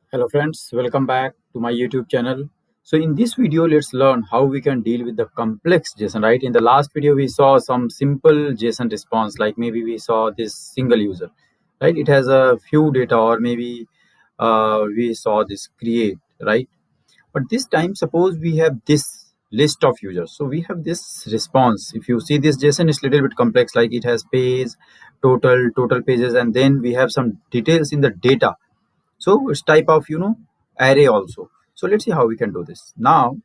Hello friends, welcome back to my YouTube channel. So in this video, let's learn how we can deal with the complex JSON, right? In the last video, we saw some simple JSON response, like maybe we saw this single user, right? It has a few data, or maybe we saw this create, right? But this time, suppose we have this list of users. So we have this response. If you see this JSON, it's a little bit complex, like it has page, total pages, and then we have some details in the data. So it's type of array also. So let's see how we can do this now.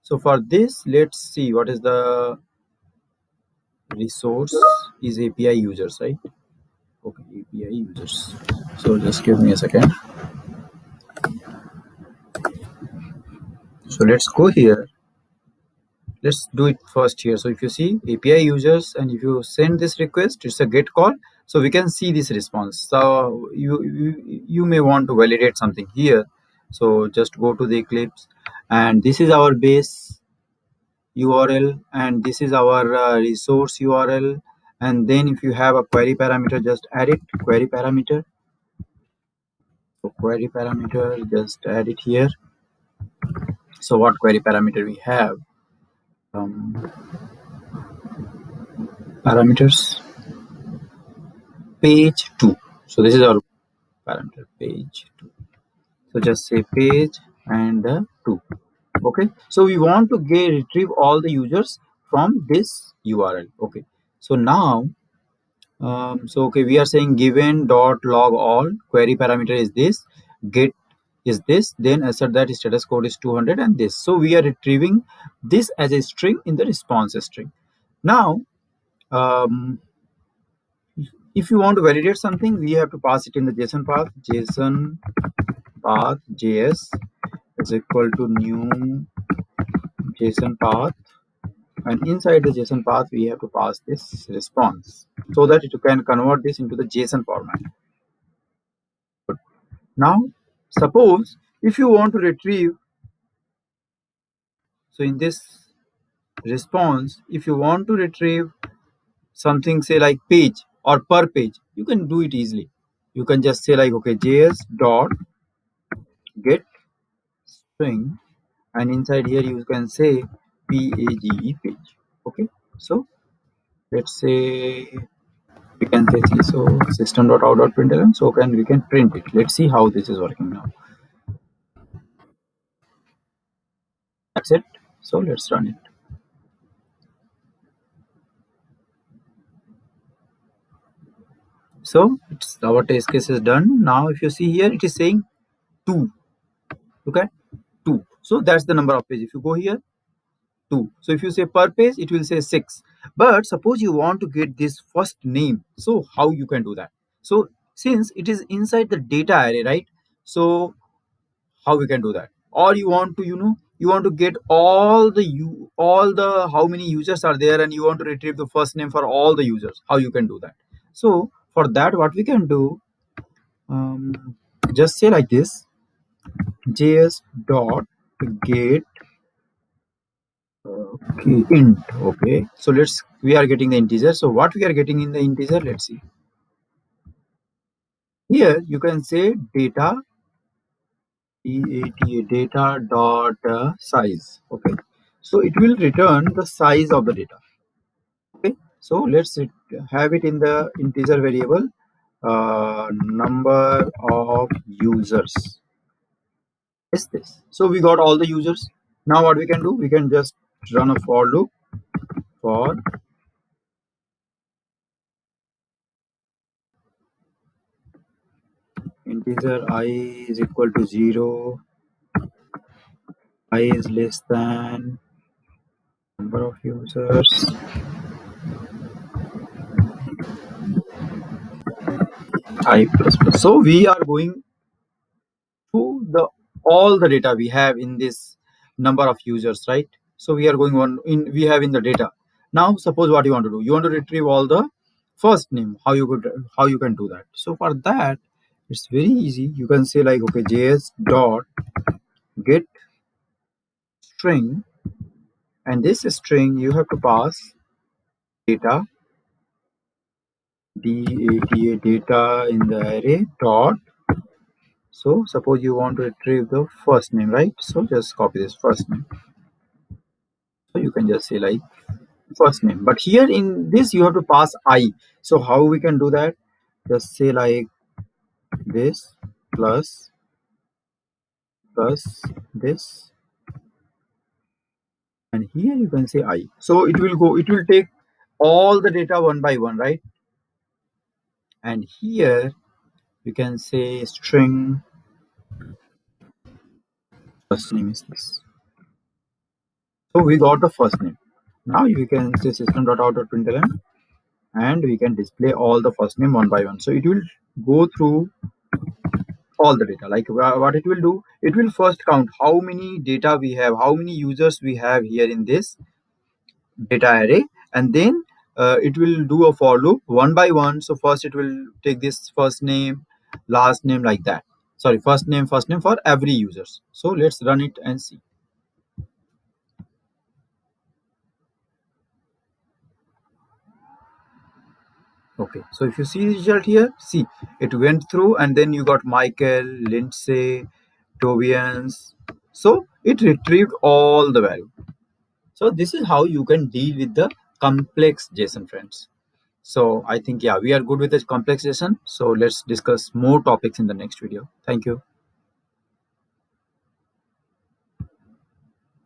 So for this, let's see what is the resource is API users, right? Okay, API users. So just give me a second. So let's go here. Let's do it first here. So if you see API users, and if you send this request, it's a get call. So we can see this response. So you may want to validate something here. So just go to the Eclipse, and this is our base URL, and this is our resource URL. And then if you have a query parameter, just add it, query parameter. So query parameter, just add it here. So what query parameter we have? Parameters page 2. So this is our parameter page 2. So just say page and 2. Okay, so we want to retrieve all the users from this URL. Okay, so now okay, we are saying given dot log all, query parameter is this, get is this, then assert that status code is 200 and this. So we are retrieving this as a string in the response string. Now if you want to validate something, we have to pass it in the JSON path. JSON path JS is equal to new JSON path, and inside the JSON path we have to pass this response so that it can convert this into the JSON format. Now suppose if you want to retrieve, so in this response, if you want to retrieve something, say like page or per page, you can do it easily. You can just say like, okay, JS dot get string, and inside here you can say page. Okay, so let's say we can say so system.out.println, so we can print it. Let's see how this is working now. That's it. So let's run it. So it's our test case is done. Now if you see here, it is saying 2. Look at 2. So that's the number of pages. If you go here, 2. So if you say per page, it will say 6. But suppose you want to get this first name, so how you can do that? So since it is inside the data array, right? So how we can do that? Or you want to you want to get all the how many users are there, and you want to retrieve the first name for all the users. How you can do that? So for that, what we can do, just say like this, js dot get int. Okay, so we are getting the integer. So what we are getting in the integer, let's see. Here you can say data data dot size. Okay, so it will return the size of the data. Okay, so let's have it in the integer variable, number of users is this. So we got all the users. Now what we can do, we can just run a for loop for integer I is equal to 0, I is less than number of users, I plus plus. So we are going to the all the data we have in this number of users, right? So we are going on in, we have in the data. Now suppose what you want to do, you want to retrieve all the first name. How you can do that? So for that, it's very easy. You can say like, okay, js dot get string, and this string you have to pass data data in the array dot. So suppose you want to retrieve the first name, right? So just copy this first name. So you can just say like first name, but here in this you have to pass I. So how we can do that? Just say like this plus this, and here you can say I. So it will take all the data one by one, right? And here you can say string first name is this. So we got the first name. Now you can say system.out.println, and we can display all the first name one by one. So it will go through all the data. Like what it will do, it will first count how many data we have, how many users we have here in this data array, and then it will do a for loop one by one. So first it will take this first name, last name, like that. Sorry, first name for every users. So let's run it and see. Okay, so if you see the result here, see, it went through and then you got Michael, Lindsay, Tobians. So it retrieved all the value. So this is how you can deal with the complex JSON, friends. So I think, yeah, we are good with this complex JSON. So let's discuss more topics in the next video. Thank you.